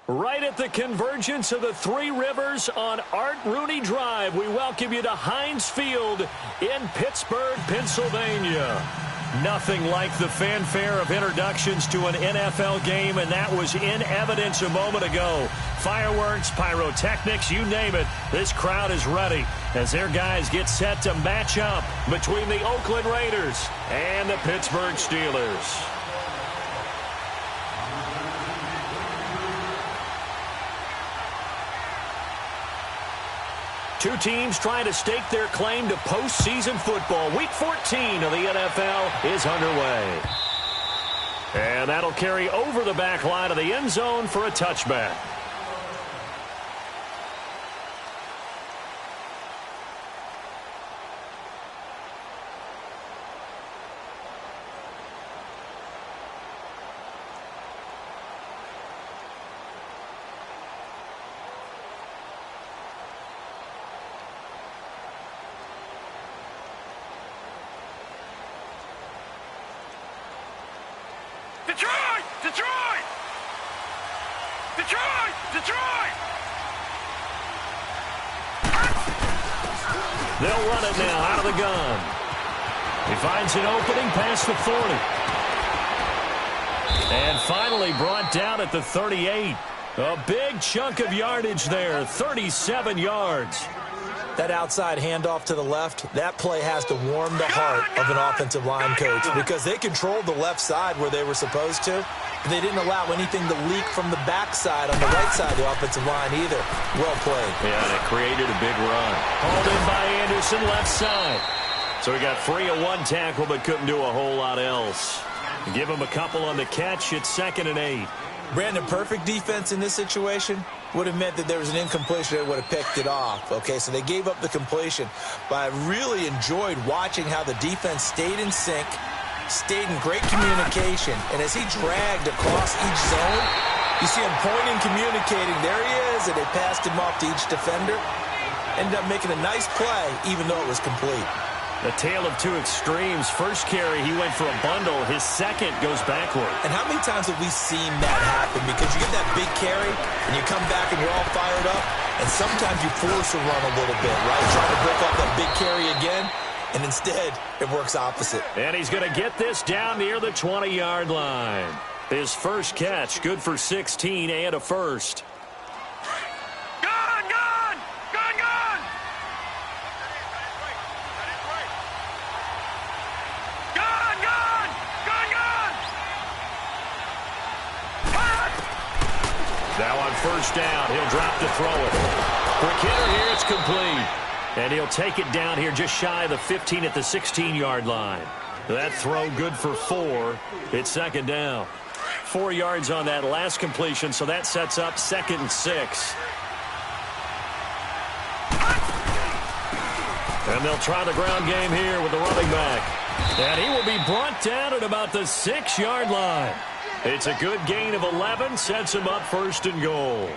Right at the convergence of the Three Rivers on Art Rooney Drive, we welcome you to Heinz Field in Pittsburgh, Pennsylvania. Nothing like the fanfare of introductions to an NFL game, and that was in evidence a moment ago. Fireworks, pyrotechnics, you name it, this crowd is ready as their guys get set to match up between the Oakland Raiders and the Pittsburgh Steelers. Two teams trying to stake their claim to postseason football. Week 14 of the NFL is underway. And that'll carry over the back line of the end zone for a touchback. Detroit! Detroit! Detroit! Detroit! They'll run it now out of the gun. He finds an opening past the 40. And finally brought down at the 38. A big chunk of yardage there, 37 yards. That outside handoff to the left, that play has to warm the heart of an offensive line coach because they controlled the left side where they were supposed to. But they didn't allow anything to leak from the backside on the right side of the offensive line either. Well played. Yeah, and it created a big run. Hauled in by Anderson, left side. So he got free of one tackle but couldn't do a whole lot else. Give him a couple on the catch. It's 2nd and 8. Brandon, perfect defense in this situation would have meant that there was an incompletion that would have picked it off. Okay, so they gave up the completion. But I really enjoyed watching how the defense stayed in sync, stayed in great communication. And as he dragged across each zone, you see him pointing, communicating. There he is, and they passed him off to each defender. Ended up making a nice play, even though it was complete. A tale of two extremes. First carry, he went for a bundle. His second goes backward. And how many times have we seen that happen? Because you get that big carry, and you come back and you're all fired up, and sometimes you force a run a little bit, right? Trying to break off that big carry again, and instead, it works opposite. And he's going to get this down near the 20-yard line. His first catch, good for 16 and a first. Now on first down, he'll drop to throw it. Quick hitter here, it's complete. And he'll take it down here just shy of the 15 at the 16-yard line. That throw good for 4. It's 2nd down. 4 yards on that last completion, so that sets up 2nd and 6. And they'll try the ground game here with the running back. And he will be brought down at about the 6-yard line. It's a good gain of 11, sets him up 1st and goal.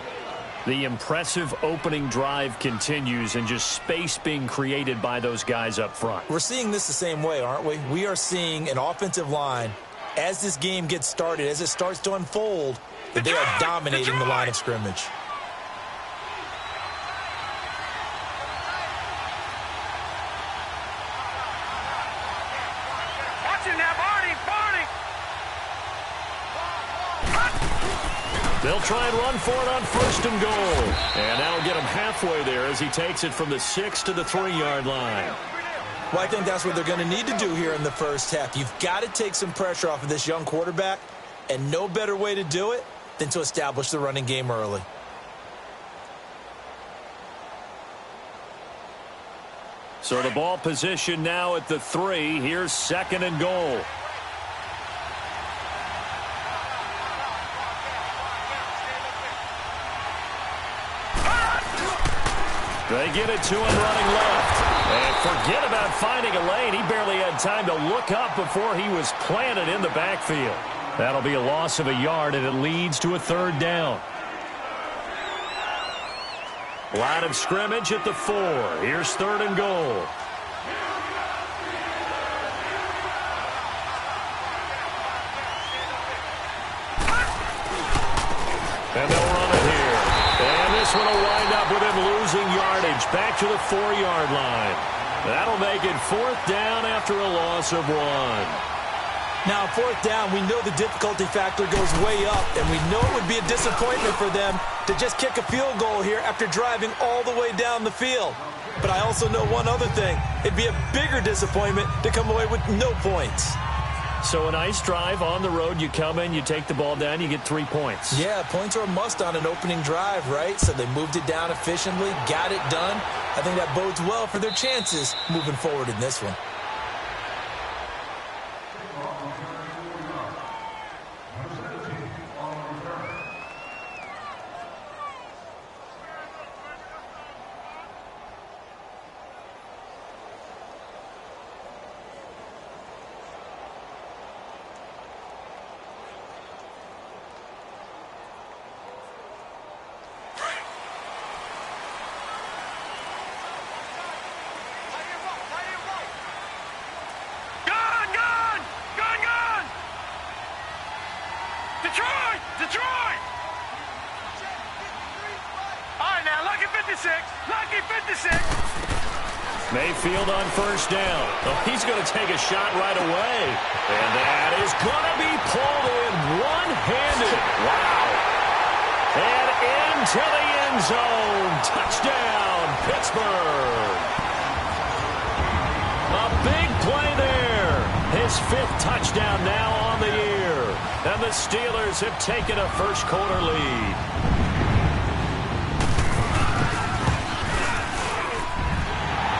The impressive opening drive continues and just space being created by those guys up front. We're seeing this the same way, aren't we? We are seeing an offensive line, as this game gets started, as it starts to unfold, that they are dominating the line of scrimmage. They'll try and run for it on 1st and goal. And that'll get him halfway there as he takes it from the 6 to the 3-yard line. Well, I think that's what they're going to need to do here in the first half. You've got to take some pressure off of this young quarterback, and no better way to do it than to establish the running game early. So the ball position now at the 3. Here's 2nd and goal. They get it to him running left. And forget about finding a lane. He barely had time to look up before he was planted in the backfield. That'll be a loss of a yard, and it leads to a 3rd down. Line of scrimmage at the 4. Here's 3rd and goal. And they'll run it this one will wind up with him losing yardage back to the 4-yard line. That'll make it 4th down after a loss of 1. Now, 4th down, we know the difficulty factor goes way up, and we know it would be a disappointment for them to just kick a field goal here after driving all the way down the field. But I also know one other thing. It'd be a bigger disappointment to come away with no points. So a nice drive on the road. You come in, you take the ball down, you get 3 points. Yeah, points are a must on an opening drive, right? So they moved it down efficiently, got it done. I think that bodes well for their chances moving forward in this one. Detroit! All right, now, lucky 56. Lucky 56. Mayfield on 1st down. Oh, he's going to take a shot right away. And that is going to be pulled in one-handed. Wow. And into the end zone. Touchdown, Pittsburgh. A big play there. His 5th touchdown now on the year. And the Steelers have taken a first-quarter lead.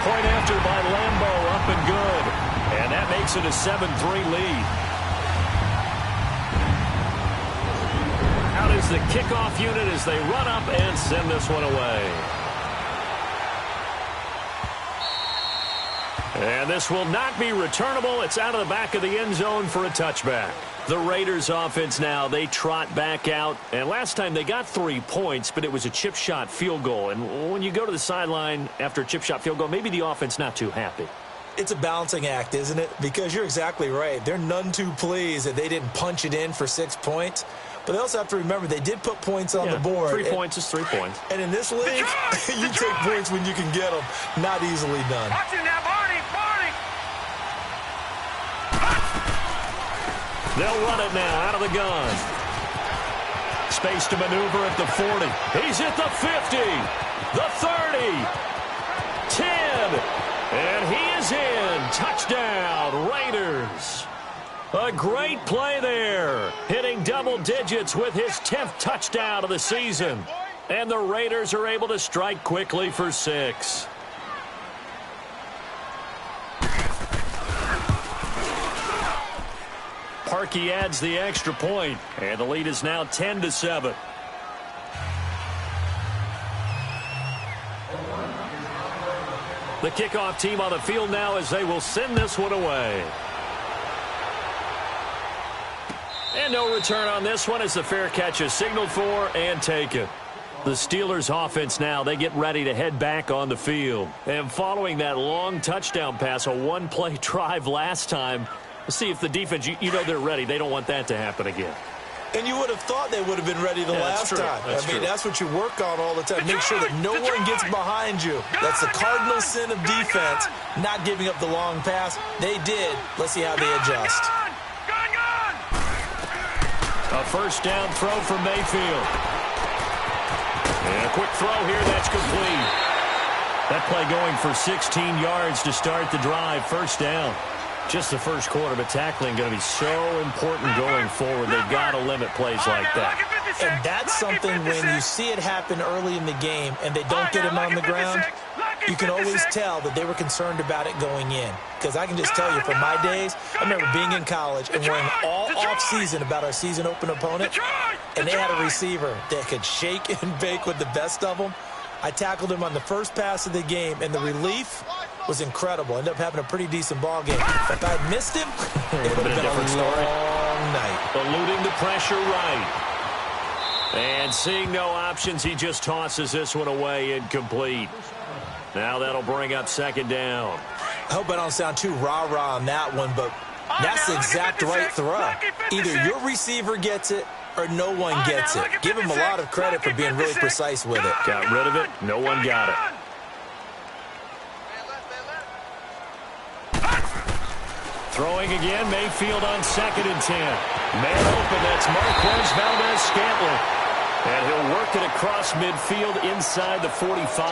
Point after by Lambeau, up and good. And that makes it a 7-3 lead. Out is the kickoff unit as they run up and send this one away. And this will not be returnable. It's out of the back of the end zone for a touchback. The Raiders offense now, they trot back out. And last time they got 3 points, but it was a chip shot field goal. And when you go to the sideline after a chip shot field goal, maybe the offense not too happy. It's a balancing act, isn't it? Because you're exactly right. They're none too pleased that they didn't punch it in for 6 points. But they also have to remember they did put points on the board. 3 points is 3 points. And in this league, you take points when you can get them. Not easily done. Watch him now, Barney. They'll run it now out of the gun. Space to maneuver at the 40. He's at the 50. The 30. 10. And he is in. Touchdown, Raiders. A great play there. Hitting double digits with his 10th touchdown of the season. And the Raiders are able to strike quickly for 6. Parkey adds the extra point, and the lead is now 10-7. The kickoff team on the field now as they will send this one away. And no return on this one as the fair catch is signaled for and taken. The Steelers offense now, they get ready to head back on the field. And following that long touchdown pass, a one-play drive last time, we'll see if the defense, you know they're ready. They don't want that to happen again. And you would have thought they would have been ready the last time. That's what you work on all the time. Make sure that no one gets behind you. That's the cardinal sin of defense, not giving up the long pass. They did. Let's see how they adjust. A first down throw from Mayfield. And a quick throw here, that's complete. That play going for 16 yards to start the drive. First down. Just the first quarter, but tackling going to be so important going forward. They've got to limit plays like that. And that's something when you see it happen early in the game and they don't get him on the ground, you can always tell that they were concerned about it going in. Because I can just tell you from my days, I remember being in college and worrying all off-season about our season open opponent, and they had a receiver that could shake and bake with the best of them. I tackled him on the first pass of the game, and the relief was incredible. Ended up having a pretty decent ball game. If I'd missed him, it would have been a long night. Eluding the pressure right. And seeing no options, he just tosses this one away incomplete. Now that'll bring up second down. I hope I don't sound too rah-rah on that one, but that's the exact right throw. Either your receiver gets it or no one gets it. Give him a lot of credit for being really precise with it. Got rid of it. No one got it. Throwing again, Mayfield on 2nd and 10. Man open, that's Marquez Valdez-Scantling. And he'll work it across midfield inside the 45.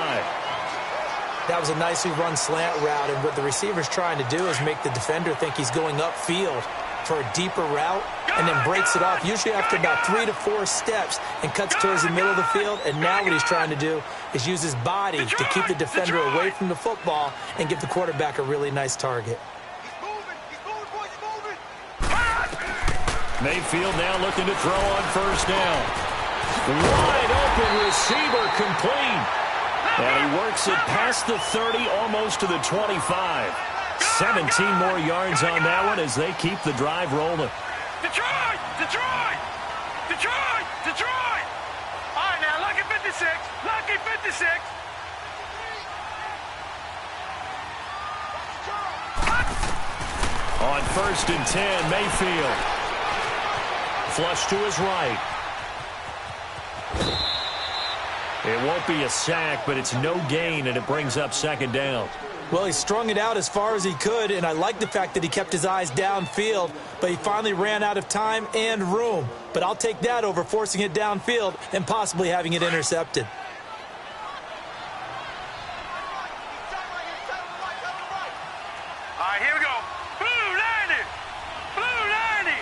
That was a nicely run slant route, and what the receiver's trying to do is make the defender think he's going upfield for a deeper route, and then breaks it off, usually after about 3 to 4 steps, and cuts towards the middle of the field. And now what he's trying to do is use his body to keep the defender away from the football and give the quarterback a really nice target. Mayfield now looking to throw on 1st down. Wide open receiver complete. And he works it past the 30, almost to the 25. 17 more yards on that one as they keep the drive rolling. Detroit! Detroit! Detroit! Detroit! All right, now, lucky 56. Lucky 56. On 1st and 10, Mayfield. Flush to his right. It won't be a sack, but it's no gain, and it brings up 2nd down. Well, he strung it out as far as he could, and I like the fact that he kept his eyes downfield, but he finally ran out of time and room. But I'll take that over forcing it downfield and possibly having it intercepted. All right, here we go. Blue 90. Blue 90.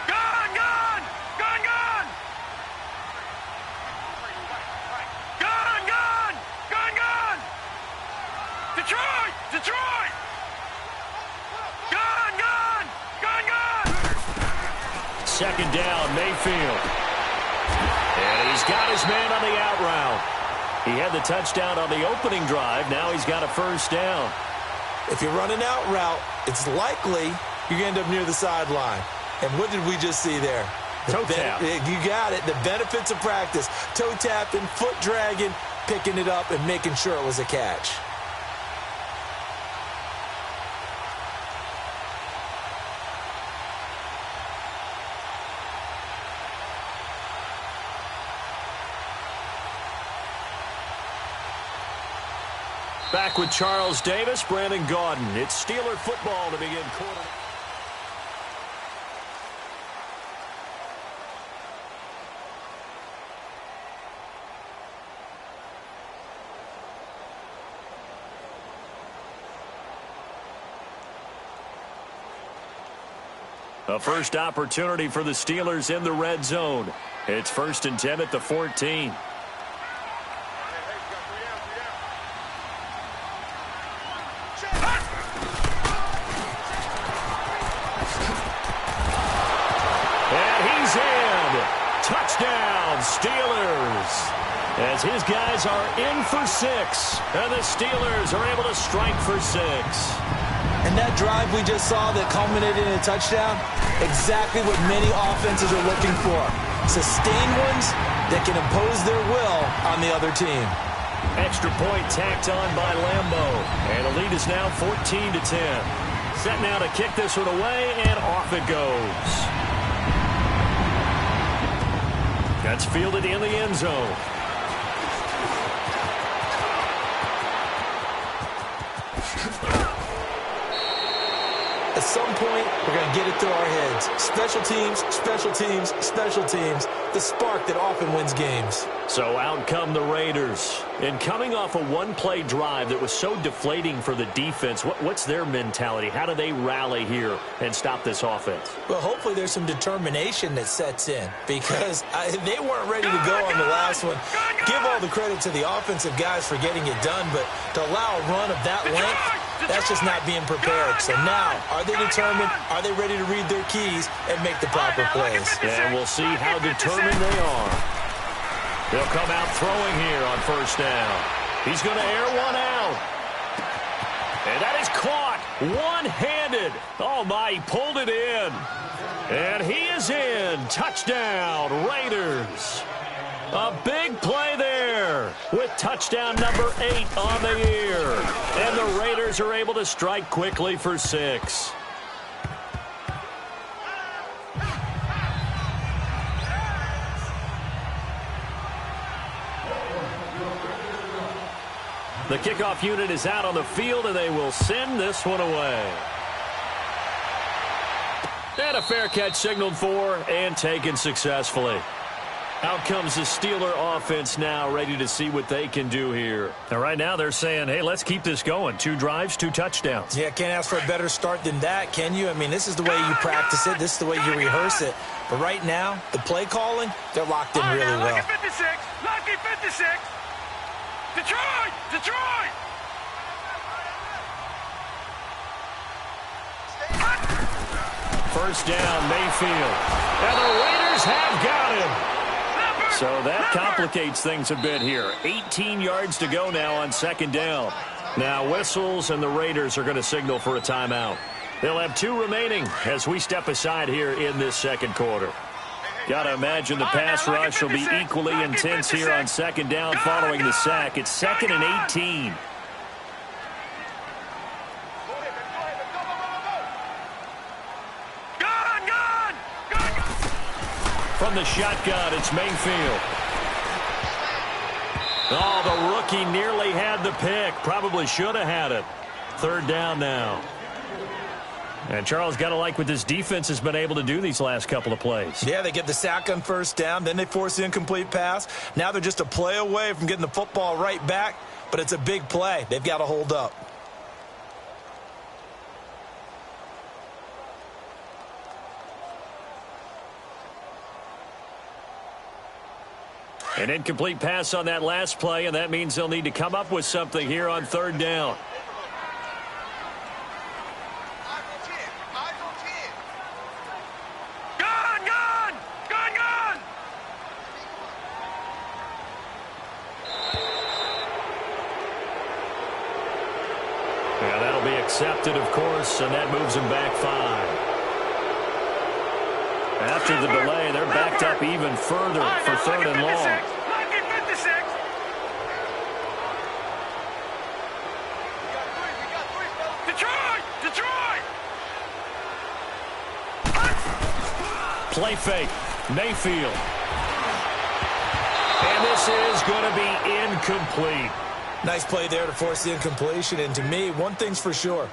Gone, gone. Gone, gone. Gone, gone. Gone, gone. Detroit! Detroit! Gone, gone. Gone, gone. 2nd down, Mayfield. And he's got his man on the out route. He had the touchdown on the opening drive. Now he's got a 1st down. If you run an out route, it's likely you end up near the sideline. And what did we just see there? Toe tap. You got it. The benefits of practice. Toe tapping, foot dragging, picking it up, and making sure it was a catch. Back with Charles Davis, Brandon Gaudin. It's Steeler football to begin quarter. A first opportunity for the Steelers in the red zone. It's 1st and 10 at the 14. Touchdown, Steelers. As his guys are in for 6. And the Steelers are able to strike for 6. And that drive we just saw that culminated in a touchdown, exactly what many offenses are looking for. Sustained ones that can impose their will on the other team. Extra point tacked on by Lambo. And the lead is now 14-10. Set now to kick this one away, and off it goes. That's fielded in the end zone. At some point, we're going to get it through our heads. Special teams, special teams, special teams. The spark that often wins games. So out come the Raiders. And coming off a one-play drive that was so deflating for the defense, what's their mentality? How do they rally here and stop this offense? Well, hopefully there's some determination that sets in, because they weren't ready to go on the last one. Give all the credit to the offensive guys for getting it done, but to allow a run of that length, that's just not being prepared. So now, are they determined? Are they ready to read their keys and make the proper plays? And we'll see how determined they are. They'll come out throwing here on 1st down. He's going to air one out. And that is caught one-handed. Oh, my, he pulled it in. And he is in. Touchdown, Raiders. A big play there with touchdown number 8 on the year. And the Raiders are able to strike quickly for 6. The kickoff unit is out on the field, and they will send this one away. And a fair catch signaled for and taken successfully. Out comes the Steeler offense now, ready to see what they can do here. And right now they're saying, hey, let's keep this going. 2 drives, 2 touchdowns. Yeah, can't ask for a better start than that, can you? I mean, this is the way you practice it. This is the way you rehearse it. But right now, the play calling, they're locked in really well. Lucky 56! Lucky 56! Detroit! Detroit! First down, Mayfield. And the Raiders have got him. So that complicates things a bit here. 18 yards to go now on second down. Now whistles, and the Raiders are going to signal for a timeout. They'll have 2 remaining as we step aside here in this second quarter. Got to imagine the pass rush will be equally intense here on second down following the sack. It's 2nd and 18. From the shotgun, it's Mayfield. Oh, the rookie nearly had the pick. Probably should have had it. Third down now. And Charles, got to like what this defense has been able to do these last couple of plays. Yeah, they get the sack on first down, then they force the incomplete pass. Now they're just a play away from getting the football right back, but it's a big play. They've got to hold up. An incomplete pass on that last play, and that means they'll need to come up with something here on third down. Yeah, that'll be accepted, of course, and that moves them back 5. After the delay, they're backed up even further for third and long. Detroit! Detroit! Play fake. Mayfield. And this is going to be incomplete. Nice play there to force the incompletion. And to me, one thing's for sure.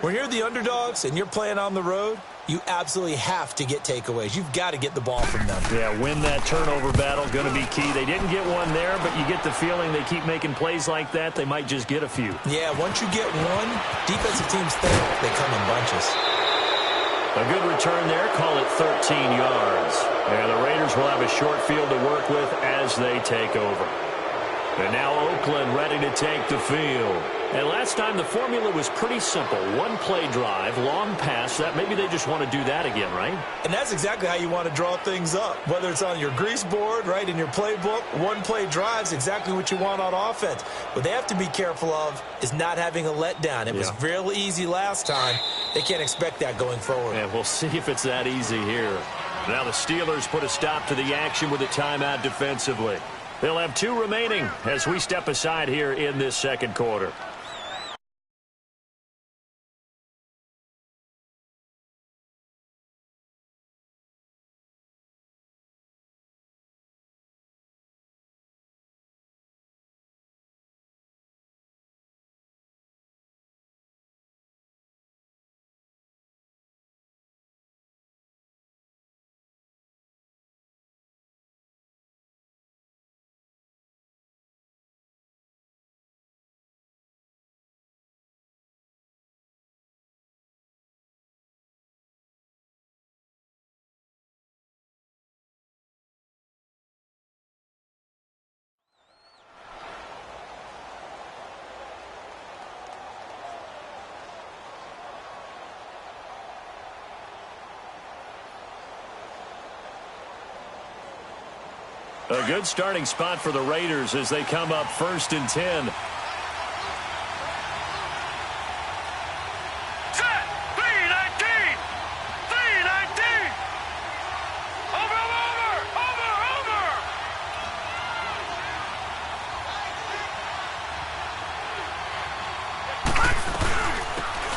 When you're the underdogs and you're playing on the road, you absolutely have to get takeaways. You've got to get the ball from them. Yeah, win that turnover battle, going to be key. They didn't get one there, but you get the feeling they keep making plays like that, they might just get a few. Yeah, once you get one, defensive teams think they come in bunches. A good return there, call it 13 yards. And the Raiders will have a short field to work with as they take over. And now Oakland ready to take the field. And last time the formula was pretty simple. One play drive, long pass. That maybe they just want to do that again, right? And that's exactly how you want to draw things up. Whether it's on your grease board, right, in your playbook, one play drive is exactly what you want on offense. What they have to be careful of is not having a letdown. It was real easy last time. They can't expect that going forward. And we'll see if it's that easy here. Now the Steelers put a stop to the action with a timeout defensively. They'll have 2 remaining as we step aside here in this second quarter. A good starting spot for the Raiders as they come up 1st and 10. Set! 3-19! 3-19! Over!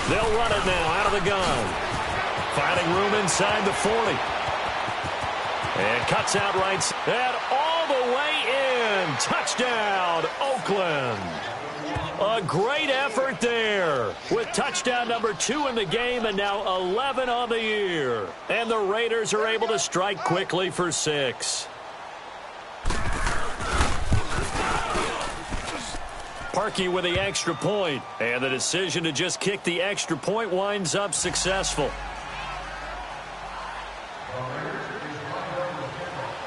They'll run it now out of the gun. Finding room inside the 40. And cuts out right. And all the way in. and touchdown, Oakland. A great effort there with touchdown number 2 in the game and now 11 on the year. And the Raiders are able to strike quickly for 6. Parkey with the extra point, and the decision to just kick the extra point winds up successful.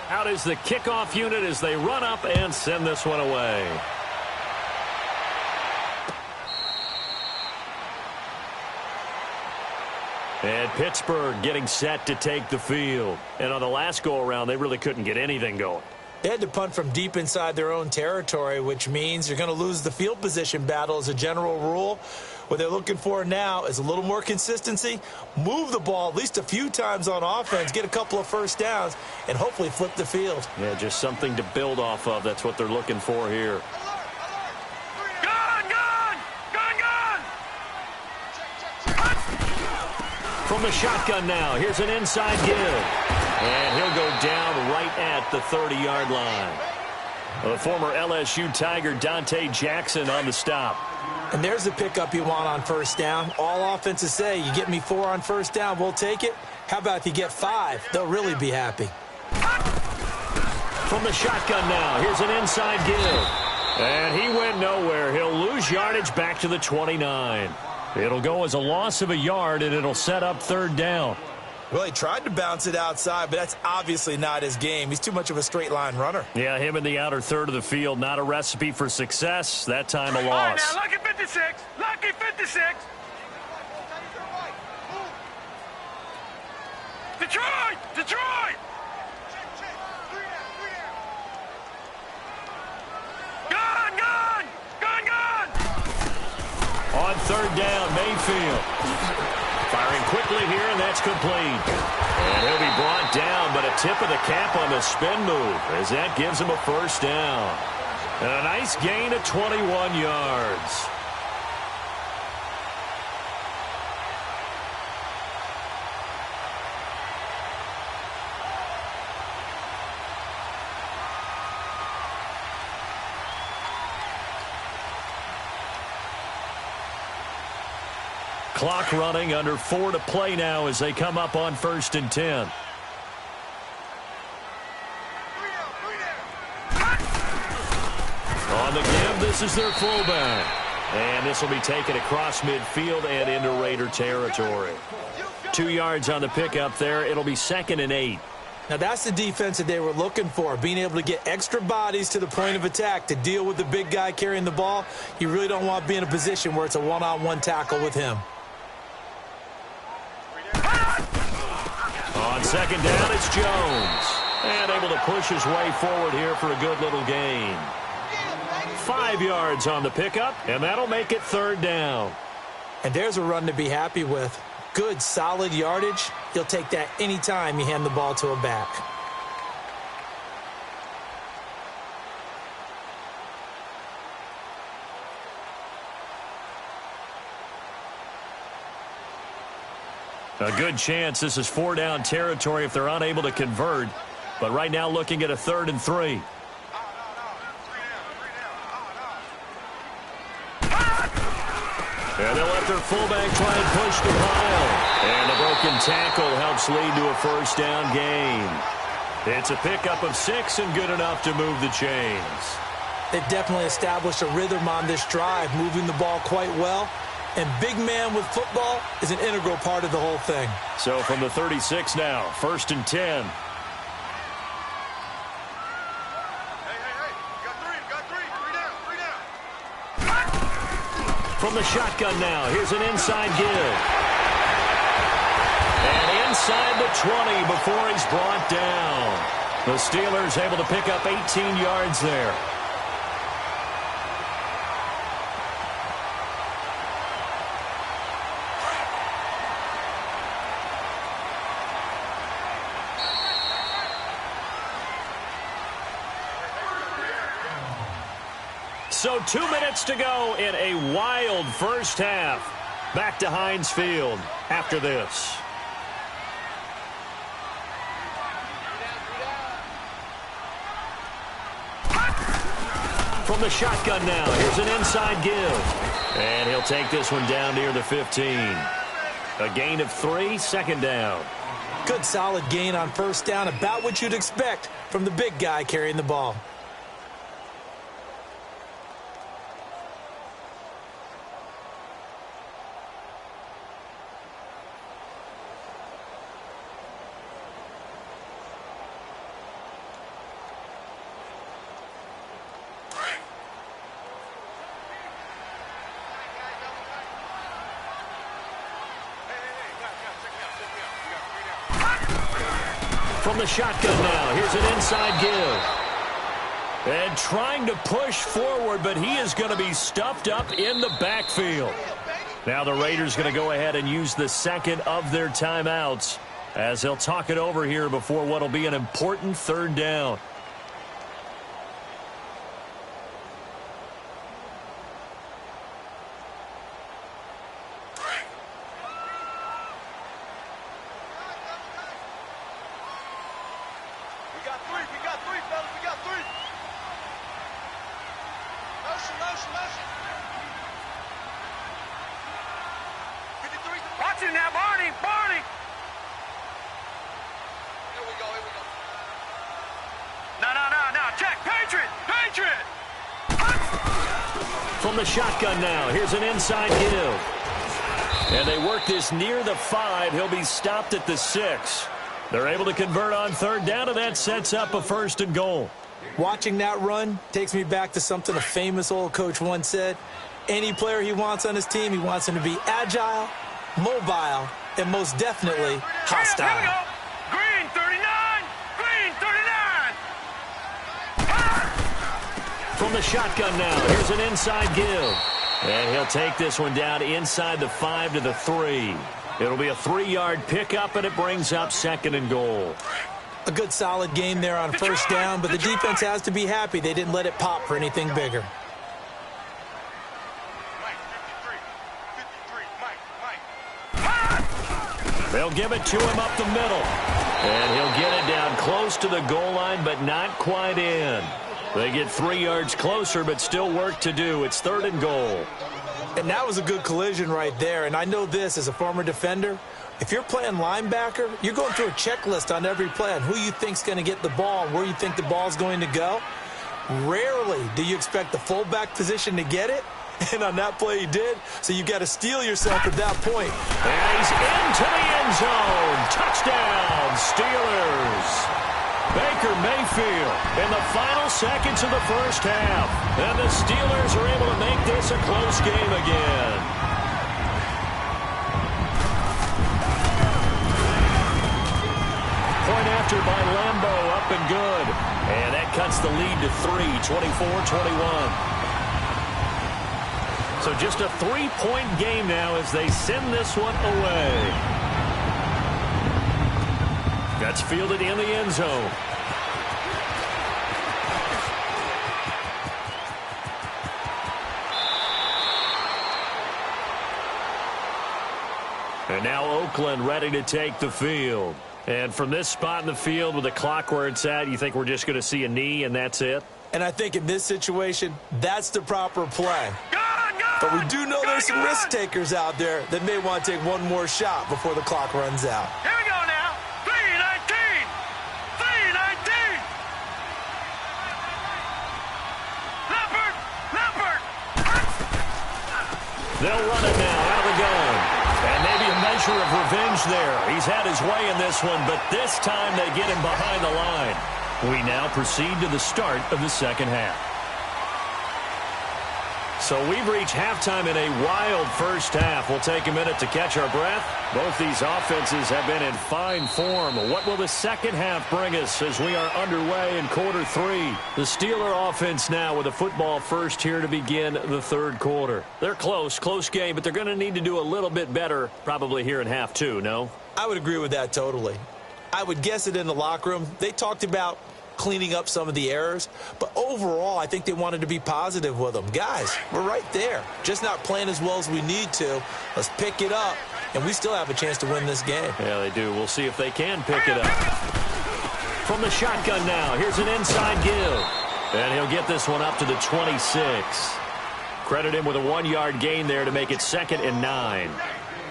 Out is the kickoff unit as they run up and send this one away. And Pittsburgh getting set to take the field. And on the last go-around, they really couldn't get anything going. They had to punt from deep inside their own territory, which means you're going to lose the field position battle as a general rule. What they're looking for now is a little more consistency, move the ball at least a few times on offense, get a couple of first downs, and hopefully flip the field. Yeah, just something to build off of. That's what they're looking for here. From the shotgun now, here's an inside give. And he'll go down right at the 30-yard line. The former LSU Tiger Dante Jackson on the stop. And there's the pickup you want on first down. All offenses say, you get me 4 on first down, we'll take it. How about if you get 5? They'll really be happy. From the shotgun now, here's an inside give. And he went nowhere. He'll lose yardage back to the 29. It'll go as a loss of a yard, and it'll set up third down. Well, he tried to bounce it outside, but that's obviously not his game. He's too much of a straight-line runner. Yeah, him in the outer third of the field, not a recipe for success. That time a loss. All right, now, lucky 56. Lucky 56. Detroit! Detroit! Gun! Gun! Gun! Gun! On third down, Mayfield. Firing quickly here, and that's complete. And he'll be brought down, but a tip of the cap on the spin move as that gives him a first down. And a nice gain of 21 yards. Clock running, under 4 to play now as they come up on 1st and 10. On the give, this is their fullback. And this will be taken across midfield and into Raider territory. 2 yards on the pickup there. It'll be 2nd and 8. Now that's the defense that they were looking for, being able to get extra bodies to the point of attack to deal with the big guy carrying the ball. You really don't want to be in a position where it's a one-on-one tackle with him. On 2nd down, it's Jones. And able to push his way forward here for a good little gain. 5 yards on the pickup, and that'll make it 3rd down. And there's a run to be happy with. Good, solid yardage. You'll take that anytime you hand the ball to a back. A good chance this is 4-down territory if they're unable to convert. But right now looking at a 3rd and 3. And they'll let their fullback try and push the pile. And a broken tackle helps lead to a first down gain. It's a pickup of 6 and good enough to move the chains. They've definitely established a rhythm on this drive, moving the ball quite well. And big man with football is an integral part of the whole thing. So from the 36 now, 1st and 10. From the shotgun now, here's an inside give. And inside the 20 before he's brought down. The Steelers able to pick up 18 yards there. So 2 minutes to go in a wild first half. Back to Heinz Field after this. From the shotgun now, here's an inside give. And he'll take this one down near the 15. A gain of 3, second down. Good solid gain on first down, about what you'd expect from the big guy carrying the ball. From the shotgun now, here's an inside give. And trying to push forward, but he is going to be stuffed up in the backfield. Now the Raiders going to go ahead and use the second of their timeouts as they'll talk it over here before what will be an important third down. Watch him now, Barney! Barney! Here we go. No. Check! Patriot! Patriot! From the shotgun now, here's an inside give. And they work this near the 5. He'll be stopped at the 6. They're able to convert on third down, and that sets up a 1st and goal. Watching that run takes me back to something a famous old coach once said. Any player he wants on his team, he wants him to be agile, mobile, and most definitely hostile. Here we go. Green 39! Green 39! From the shotgun now, here's an inside give. And he'll take this one down inside the 5 to the 3. It'll be a 3-yard pickup, and it brings up 2nd and goal. A good solid game there on first down, but the defense has to be happy they didn't let it pop for anything bigger. They'll give it to him up the middle. And he'll get it down close to the goal line, but not quite in. They get 3 yards closer, but still work to do. It's 3rd and goal. And that was a good collision right there. And I know this as a former defender. If you're playing linebacker, you're going through a checklist on every play on who you think's going to get the ball and where you think the ball's going to go. Rarely do you expect the fullback position to get it. And on that play he did, so you got to steel yourself at that point. And he's into the end zone. Touchdown, Steelers. Baker Mayfield in the final seconds of the first half. And the Steelers are able to make this a close game again. Point after by Lambeau, up and good. And that cuts the lead to 3, 24-21. So just a 3-point game now as they send this one away. That's fielded in the end zone. And now Oakland ready to take the field. And from this spot in the field with the clock where it's at, you think we're just going to see a knee and that's it? And I think in this situation, that's the proper play. But we do know there's some risk takers out there that may want to take one more shot before the clock runs out. Here we go now. 3:19. 3:19. Leopard. They'll run it now out of the gun. And maybe a measure of revenge there. He's had his way in this one, but this time they get him behind the line. We now proceed to the start of the second half. So we've reached halftime in a wild first half. We'll take a minute to catch our breath. Both these offenses have been in fine form. What will the second half bring us as we are underway in quarter 3? The Steeler offense now with a football first here to begin the third quarter. They're close game, but they're going to need to do a little bit better probably here in half 2, no? I would agree with that totally. I would guess it in the locker room. They talked about cleaning up some of the errors, but overall I think they wanted to be positive with them. Guys, we're right there, just not playing as well as we need to. Let's pick it up, and we still have a chance to win this game. Yeah, they do. We'll see if they can pick it up. From the shotgun now, here's an inside give. And he'll get this one up to the 26. Credit him with a 1-yard gain there to make it 2nd and 9.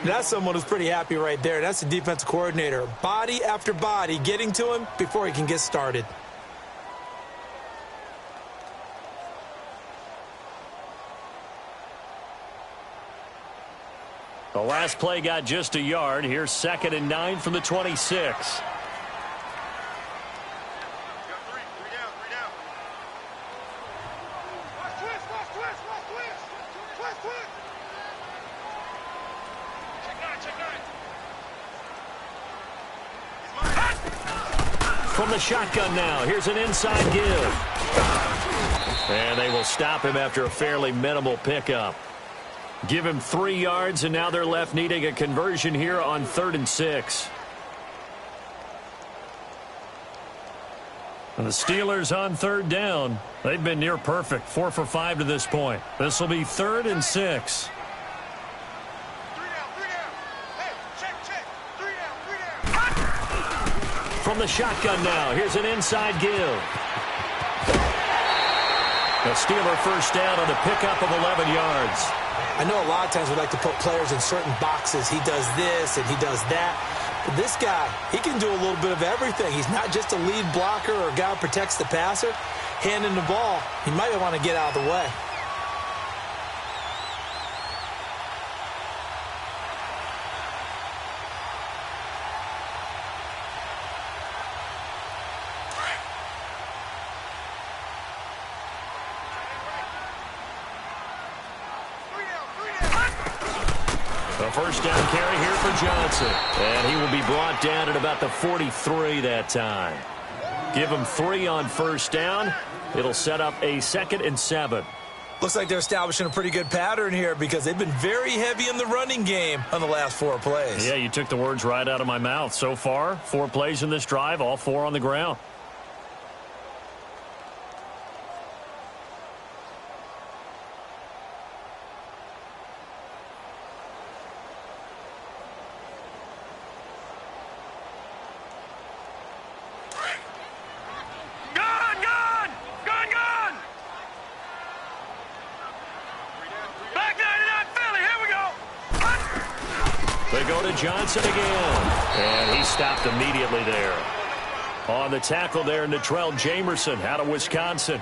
That's someone who's pretty happy right there. That's the defensive coordinator. Body after body getting to him before he can get started. The last play got just a yard. Here's 2nd and 9 from the 26. From the shotgun now, here's an inside give. And they will stop him after a fairly minimal pickup. Give him 3 yards, and now they're left needing a conversion here on 3rd and 6. And the Steelers on 3rd down. They've been near perfect, 4 for 5 to this point. This will be 3rd and 6. From the shotgun now, here's an inside give. The Steeler first down on the pickup of 11 yards. I know a lot of times we like to put players in certain boxes. He does this and he does that. But this guy, he can do a little bit of everything. He's not just a lead blocker or a guy who protects the passer. Handing the ball, he might want to get out of the way. First down carry here for Johnson. And he will be brought down at about the 43 that time. Give him 3 on first down. It'll set up a 2nd and 7. Looks like they're establishing a pretty good pattern here because they've been very heavy in the running game on the last 4 plays. Yeah, you took the words right out of my mouth. So far, 4 plays in this drive, all 4 on the ground. They go to Johnson again. And he stopped immediately there. On the tackle there, Natrell Jamerson out of Wisconsin.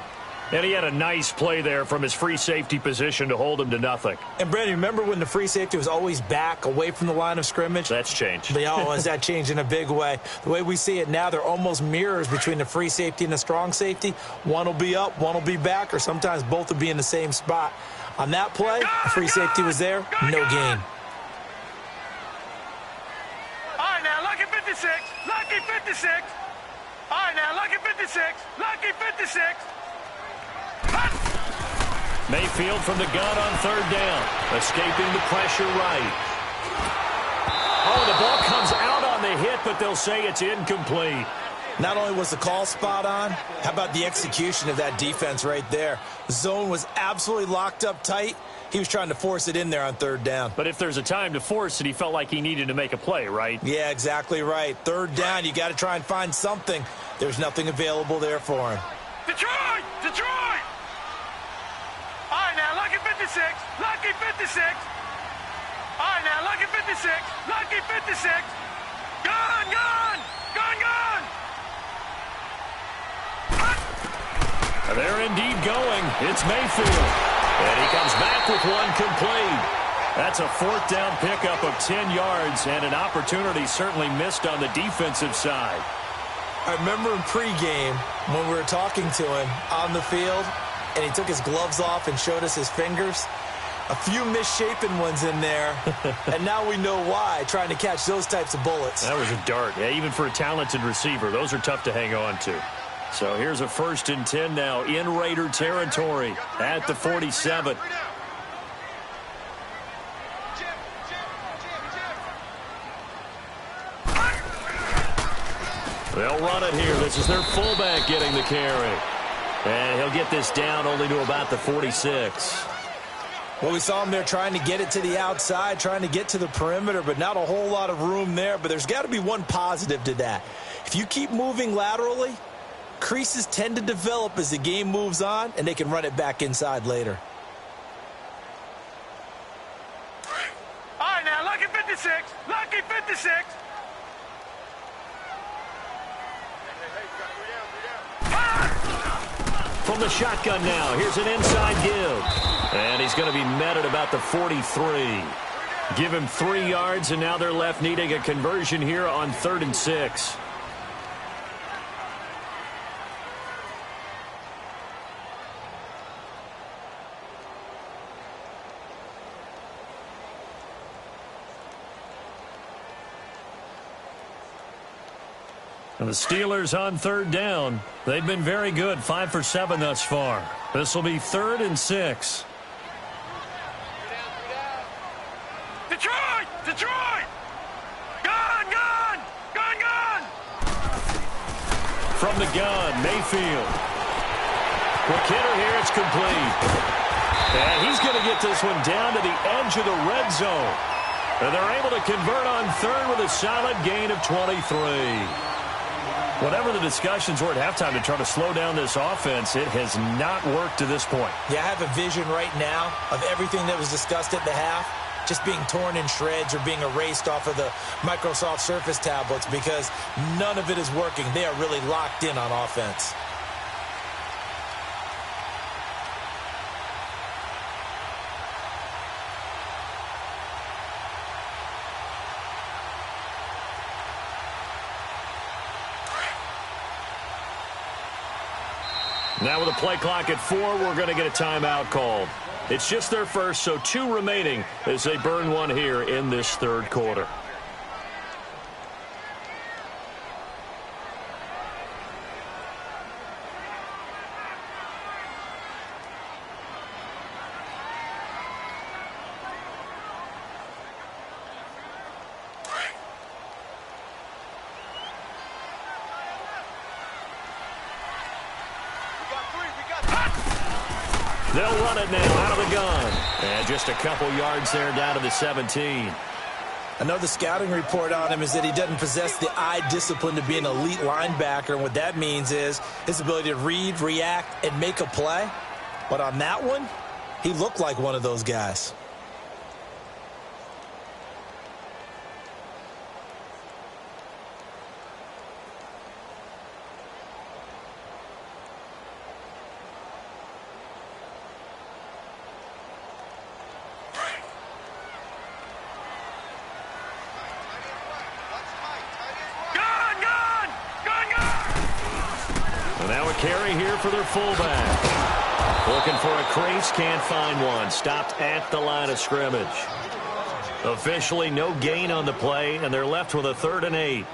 And he had a nice play there from his free safety position to hold him to nothing. And, Brandon, remember when the free safety was always back away from the line of scrimmage? That's changed. That changed in a big way. The way we see it now, they're almost mirrors between the free safety and the strong safety. One will be up, one will be back, or sometimes both will be in the same spot. On that play, the free safety was there, no gain. All right, now, lucky 56, lucky 56. All right, now, lucky 56, lucky 56. Mayfield from the gun on third down. Escaping the pressure right. Oh, the ball comes out on the hit, but they'll say it's incomplete. Not only was the call spot on, how about the execution of that defense right there? The zone was absolutely locked up tight. He was trying to force it in there on third down. But if there's a time to force it, he felt like he needed to make a play, right? Yeah, exactly right. Third down, you got to try and find something. There's nothing available there for him. Detroit! Detroit! All right, now, lucky 56, lucky 56. All right, now, lucky 56, lucky 56. Gone, gone, gone, gone. And they're indeed going. It's Mayfield. And he comes back with one complete. That's a fourth down pickup of 10 yards and an opportunity certainly missed on the defensive side. I remember in pregame when we were talking to him on the field, and he took his gloves off and showed us his fingers. A few misshapen ones in there, and now we know why, trying to catch those types of bullets. That was a dart. Yeah, even for a talented receiver, those are tough to hang on to. So here's a 1st and 10 now in Raider territory at the 47. They'll run it here. This is their fullback getting the carry. And he'll get this down only to about the 46. Well, we saw him there trying to get it to the outside, trying to get to the perimeter, but not a whole lot of room there. But there's got to be one positive to that. If you keep moving laterally, Creases tend to develop as the game moves on, and they can run it back inside later. All right, now, lucky 56. Lucky 56. From the shotgun now, here's an inside give. And he's going to be met at about the 43. Give him 3 yards, and now they're left needing a conversion here on 3rd and 6. And the Steelers on 3rd down. They've been very good, 5 for 7 thus far. This will be 3rd and 6. Detroit! Detroit! Gun! Gun! Gun! Gun! From the gun, Mayfield. Quick hitter here, it's complete. And he's going to get this one down to the edge of the red zone. And they're able to convert on 3rd with a solid gain of 23. Whatever the discussions were at halftime to try to slow down this offense, it has not worked to this point. Yeah, I have a vision right now of everything that was discussed at the half just being torn in shreds or being erased off of the Microsoft Surface tablets because none of it is working. They are really locked in on offense. Now with a play clock at 4, we're going to get a timeout called. It's just their first, so 2 remaining as they burn one here in this 3rd quarter. They'll run it now out of the gun. And just a couple yards there down to the 17. Another scouting report on him is that he doesn't possess the eye discipline to be an elite linebacker. And what that means is his ability to read, react, and make a play. But on that one, he looked like one of those guys. Carry here for their fullback. Looking for a crease, can't find one. Stopped at the line of scrimmage. Officially no gain on the play, and they're left with a 3rd and 8.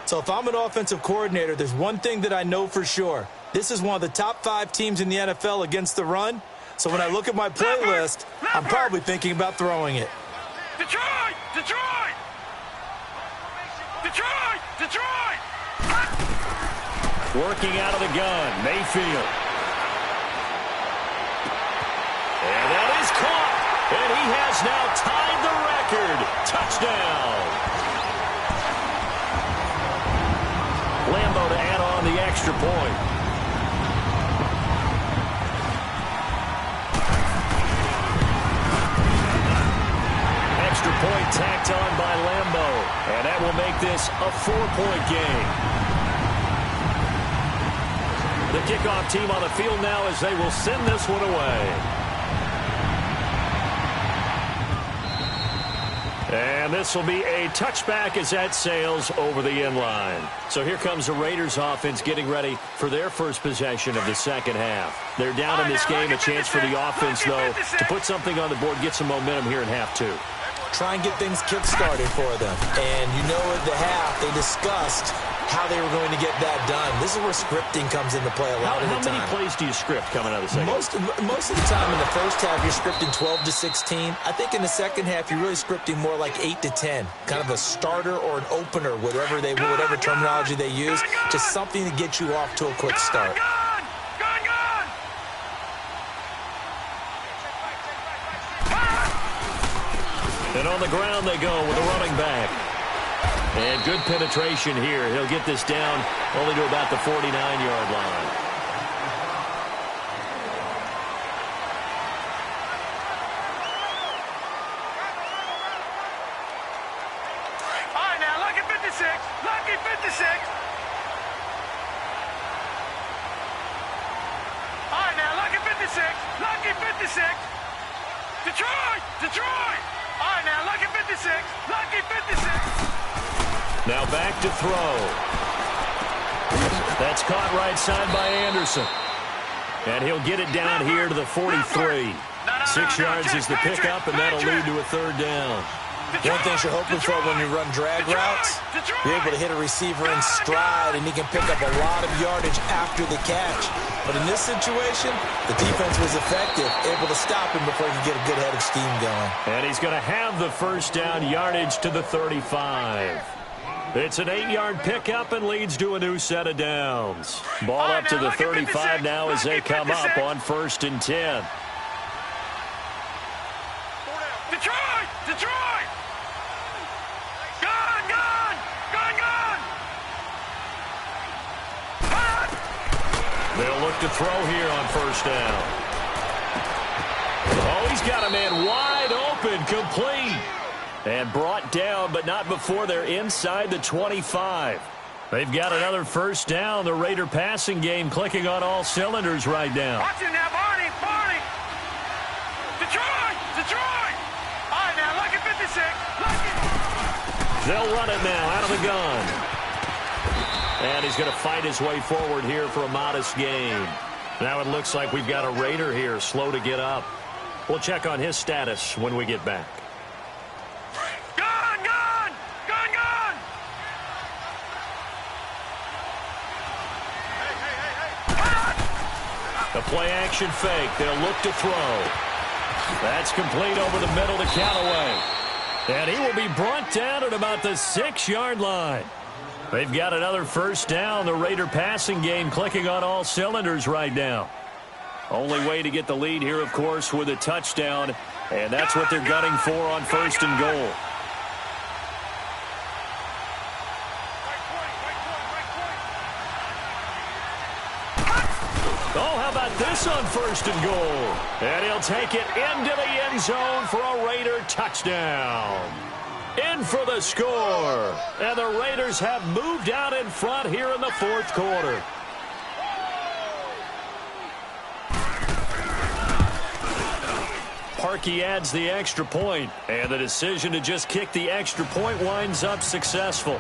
So if I'm an offensive coordinator, there's one thing that I know for sure. This is one of the top 5 teams in the NFL against the run. So when I look at my playlist, I'm probably thinking about throwing it. Detroit! Detroit! Detroit! Detroit! Working out of the gun, Mayfield. And that is caught. And he has now tied the record. Touchdown. Lambo to add on the extra point. Extra point tacked on by Lambo. And that will make this a 4-point game. The kickoff team on the field now as they will send this one away. And this will be a touchback as that sails over the end line. So here comes the Raiders offense getting ready for their first possession of the second half. They're down in this game, a chance for the offense, though, to put something on the board, get some momentum here in half 2. Try and get things kick-started for them. And you know at the half, they discussed how they were going to get that done. This is where scripting comes into play a lot of the time. How many plays do you script coming out of the second? Most of the time in the first half, you're scripting 12 to 16. I think in the second half, you're really scripting more like 8 to 10. Kind of a starter or an opener, whatever terminology they use. Just something to get you off to a quick start. And on the ground they go with the running back. And good penetration here. He'll get this down only to about the 49-yard line. All right, now, lucky 56. Lucky 56. All right, now, lucky 56. Lucky 56. Detroit! Detroit! All right, now, lucky 56. Lucky 56. Now back to throw. That's caught right side by Anderson. And he'll get it down here to the 43. 6 yards is the pickup, and that'll lead to a third down. One thing you're hoping for when you run drag routes, you're able to hit a receiver in stride, and he can pick up a lot of yardage after the catch. But in this situation, the defense was effective, able to stop him before he could get a good head of steam going. And he's going to have the first down, yardage to the 35. It's an 8-yard pickup and leads to a new set of downs. Ball up to the 35 now as they come up on 1st and 10. Detroit! Detroit! Gun! Gun! Gun! Gun! They'll look to throw here on 1st down. Oh, he's got a man wide open, complete. And brought down, but not before they're inside the 25. They've got another first down. The Raider passing game clicking on all cylinders right now. Watch it now, Barney! Barney! Detroit! Detroit! All right, now, lucky 56. Lucky! They'll run it now out of the gun. And he's going to fight his way forward here for a modest gain. Now it looks like we've got a Raider here slow to get up. We'll check on his status when we get back. Gun! Gun! Gun! Gun! The play-action fake. They'll look to throw. That's complete over the middle to Callaway. And he will be brought down at about the 6-yard line. They've got another first down. The Raider passing game clicking on all cylinders right now. Only way to get the lead here, of course, with a touchdown. And that's what they're gunning for on 1st and goal. Oh, how about this on 1st and goal? And he'll take it into the end zone for a Raider touchdown. In for the score. And the Raiders have moved out in front here in the 4th quarter. Parkey adds the extra point, and the decision to just kick the extra point winds up successful.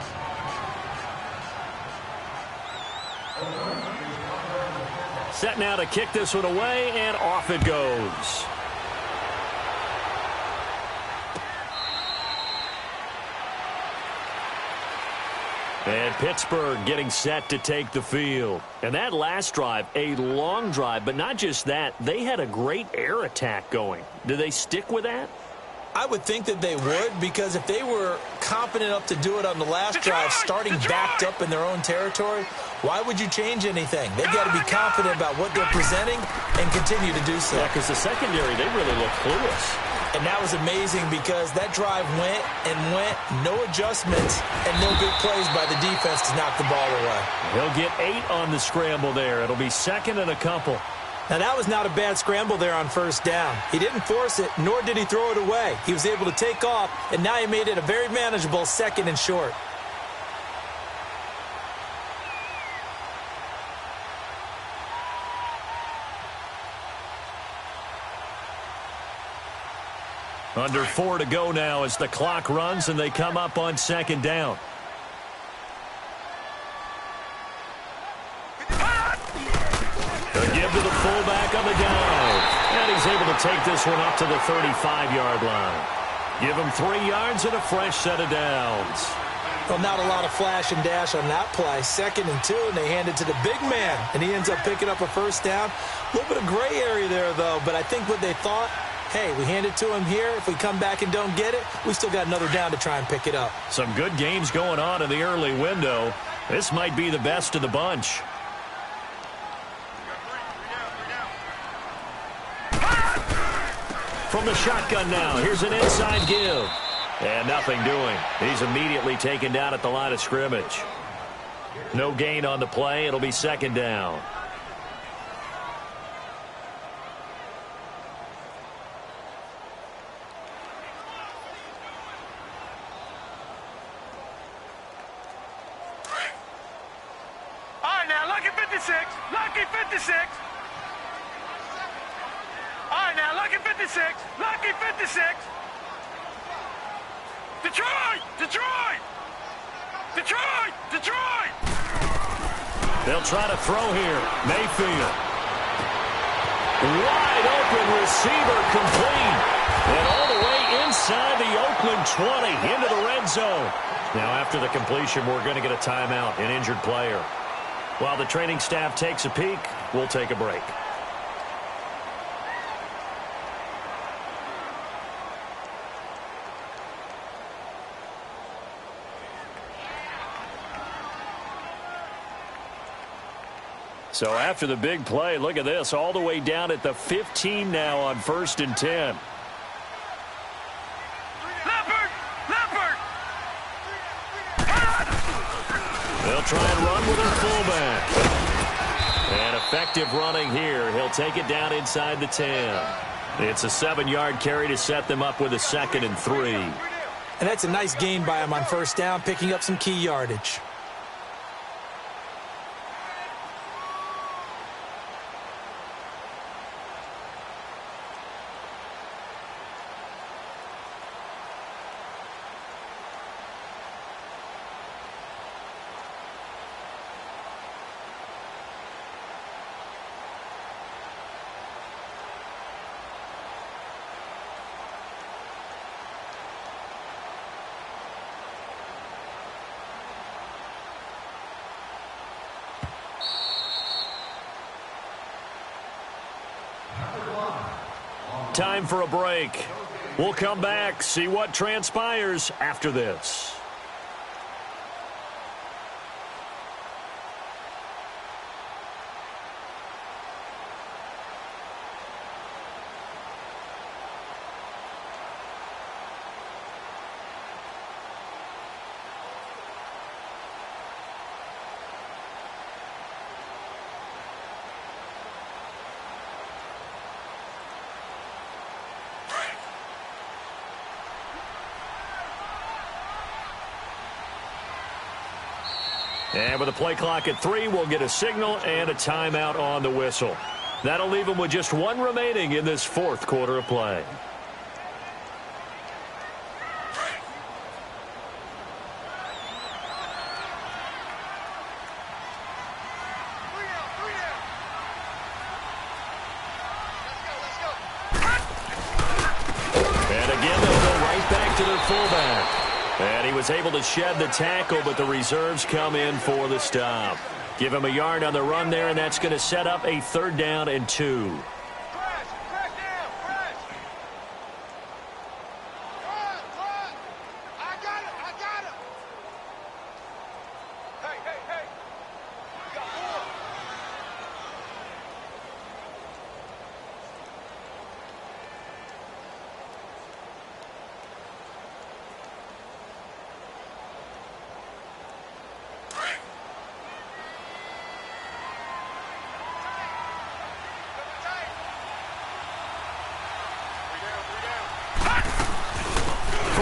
Set now to kick this one away, and off it goes. And Pittsburgh getting set to take the field. And that last drive, a long drive, but not just that. They had a great air attack going. Do they stick with that? I would think that they would, because if they were confident enough to do it on the last drive, starting backed up in their own territory, why would you change anything? They've got to be confident about what they're presenting and continue to do so. Yeah, because the secondary, they really look clueless. And that was amazing because that drive went and went, no adjustments, and no big plays by the defense to knock the ball away. He'll get 8 on the scramble there. It'll be 2nd and a couple. Now, that was not a bad scramble there on 1st down. He didn't force it, nor did he throw it away. He was able to take off, and now he made it a very manageable 2nd and short. Under 4 to go now as the clock runs and they come up on 2nd down. They'll give to the fullback on the dive. And he's able to take this one up to the 35-yard line. Give him 3 yards and a fresh set of downs. Well, not a lot of flash and dash on that play. 2nd and 2, and they hand it to the big man. And he ends up picking up a first down. A little bit of gray area there, though. But I think what they thought, hey, we hand it to him here. If we come back and don't get it, we still got another down to try and pick it up. Some good games going on in the early window. This might be the best of the bunch. From the shotgun now, here's an inside give. And nothing doing. He's immediately taken down at the line of scrimmage. No gain on the play. It'll be second down. All right, now, lucky 56. Lucky 56. All right, now, lucky 56. Lucky 56. Detroit! Detroit! Detroit! Detroit! They'll try to throw here. Mayfield. Wide open receiver complete. And all the way inside the Oakland 20 into the red zone. Now after the completion, we're going to get a timeout, an injured player. While the training staff takes a peek, we'll take a break. So after the big play, look at this, all the way down at the 15 now on 1st and 10. Leopard! Leopard! They'll try and run with their fullback. And effective running here. He'll take it down inside the 10. It's a 7-yard carry to set them up with a 2nd and 3. And that's a nice gain by him on 1st down, picking up some key yardage. Time for a break. We'll come back, see what transpires after this. And with the play clock at 3, we'll get a signal and a timeout on the whistle. That'll leave them with just 1 remaining in this 4th quarter of play. And again, they'll go right back to their fullback. And he was able to shed the tackle, but the reserves come in for the stop. Give him a yard on the run there, and that's going to set up a 3rd down and 2.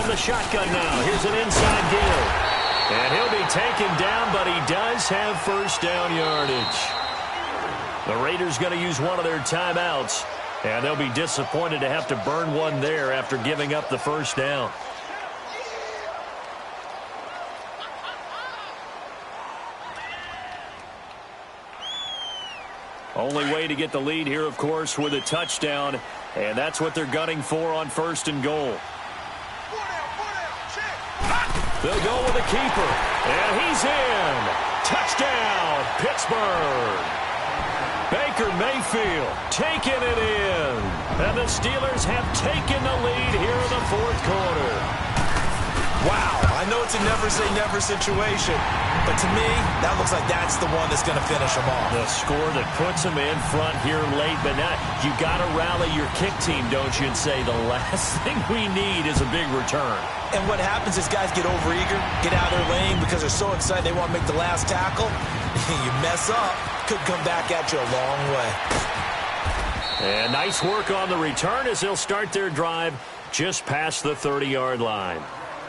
The shotgun now. Here's an inside give. And he'll be taken down, but he does have 1st down yardage. The Raiders going to use one of their timeouts, and they'll be disappointed to have to burn one there after giving up the 1st down. Only way to get the lead here, of course, with a touchdown, and that's what they're gunning for on 1st and goal. They'll go with a keeper, and he's in. Touchdown, Pittsburgh. Baker Mayfield taking it in. And the Steelers have taken the lead here in the 4th quarter. Wow, I know it's a never-say-never situation, but to me, that looks like that's the one that's going to finish them off. The score that puts them in front here late, but now you got to rally your kick team, don't you, and say the last thing we need is a big return. And what happens is guys get overeager, get out of their lane because they're so excited they want to make the last tackle. You mess up, could come back at you a long way. And nice work on the return as they'll start their drive just past the 30-yard line.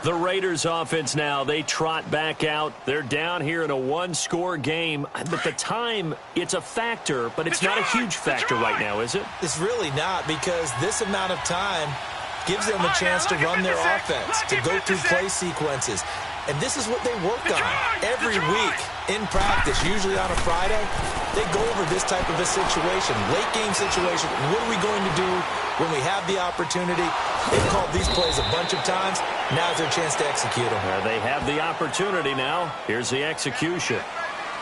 The Raiders offense now, they trot back out. They're down here in a one-score game. But the time, it's a factor, but it's not a huge factor right now, is it? It's really not, because this amount of time gives them a chance to run their offense, to go through play sequences. And this is what they work on every week in practice, usually on a Friday. They go over this type of a situation, late game situation. What are we going to do when we have the opportunity? They've called these plays a bunch of times. Now's their chance to execute them. They have the opportunity now. Here's the execution.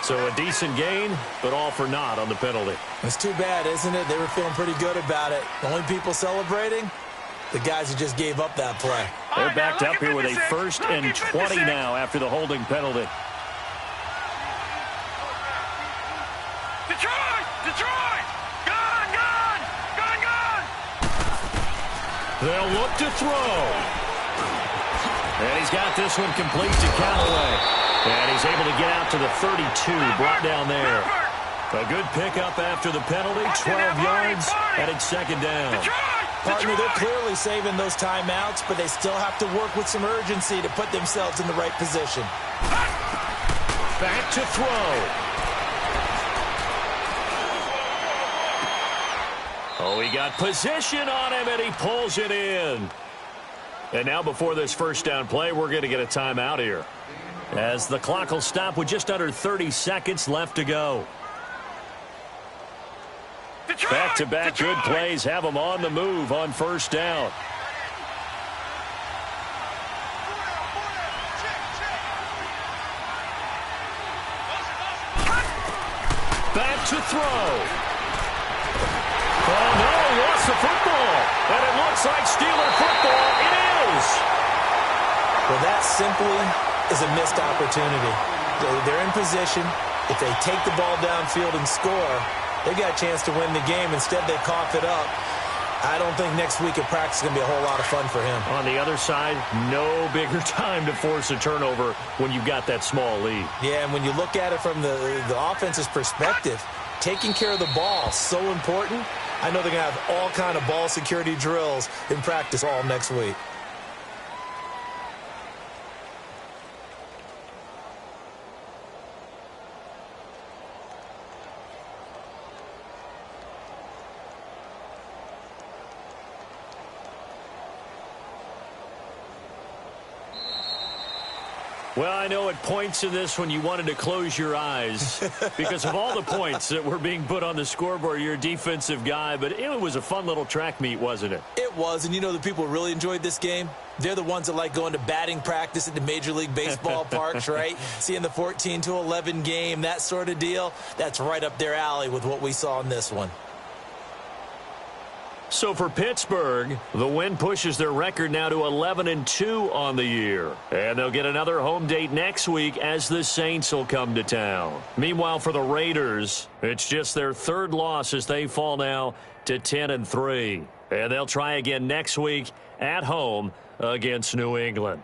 So a decent gain, but all for naught on the penalty. It's too bad, isn't it? They were feeling pretty good about it. The only people celebrating, the guys who just gave up that play. They're backed up here with a 1st and 20 now after the holding penalty. Detroit! Detroit! Gone! Gone! Gone! Gone! They'll look to throw. And he's got this one complete to Callaway. And he's able to get out to the 32, brought down there. A good pickup after the penalty, 12 yards, and it's 2nd down. Partner, they're clearly saving those timeouts, but they still have to work with some urgency to put themselves in the right position. Back to throw. Oh, he got position on him, and he pulls it in. And now before this first down play, we're going to get a timeout here, as the clock will stop with just under 30 seconds left to go. Back-to-back good plays have them on the move on 1st down. Back to throw. Oh, no, he lost the football. And it looks like Steeler football. It is. Well, that simply is a missed opportunity. They're in position. If they take the ball downfield and score, they got a chance to win the game. Instead, they cough it up. I don't think next week at practice is going to be a whole lot of fun for him. On the other side, no bigger time to force a turnover when you've got that small lead. Yeah, and when you look at it from the offense's perspective, taking care of the ball, so important. I know they're going to have all kind of ball security drills in practice all next week. Well, I know at points in this when you wanted to close your eyes because of all the points that were being put on the scoreboard. You're a defensive guy, but it was a fun little track meet, wasn't it? It was, and you know the people who really enjoyed this game? They're the ones that like going to batting practice at the Major League Baseball parks, right? Seeing the 14-11 game, that sort of deal. That's right up their alley with what we saw in this one. So for Pittsburgh, the win pushes their record now to 11-2 on the year. And they'll get another home date next week as the Saints will come to town. Meanwhile, for the Raiders, it's just their 3rd loss as they fall now to 10-3. And they'll try again next week at home against New England.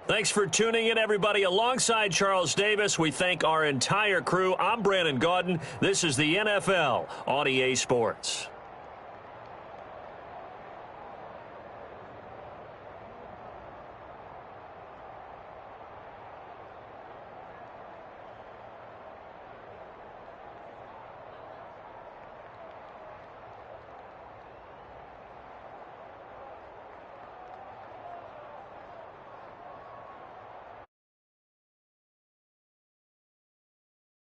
Thanks for tuning in, everybody. Alongside Charles Davis, we thank our entire crew. I'm Brandon Gaudin. This is the NFL on EA Sports.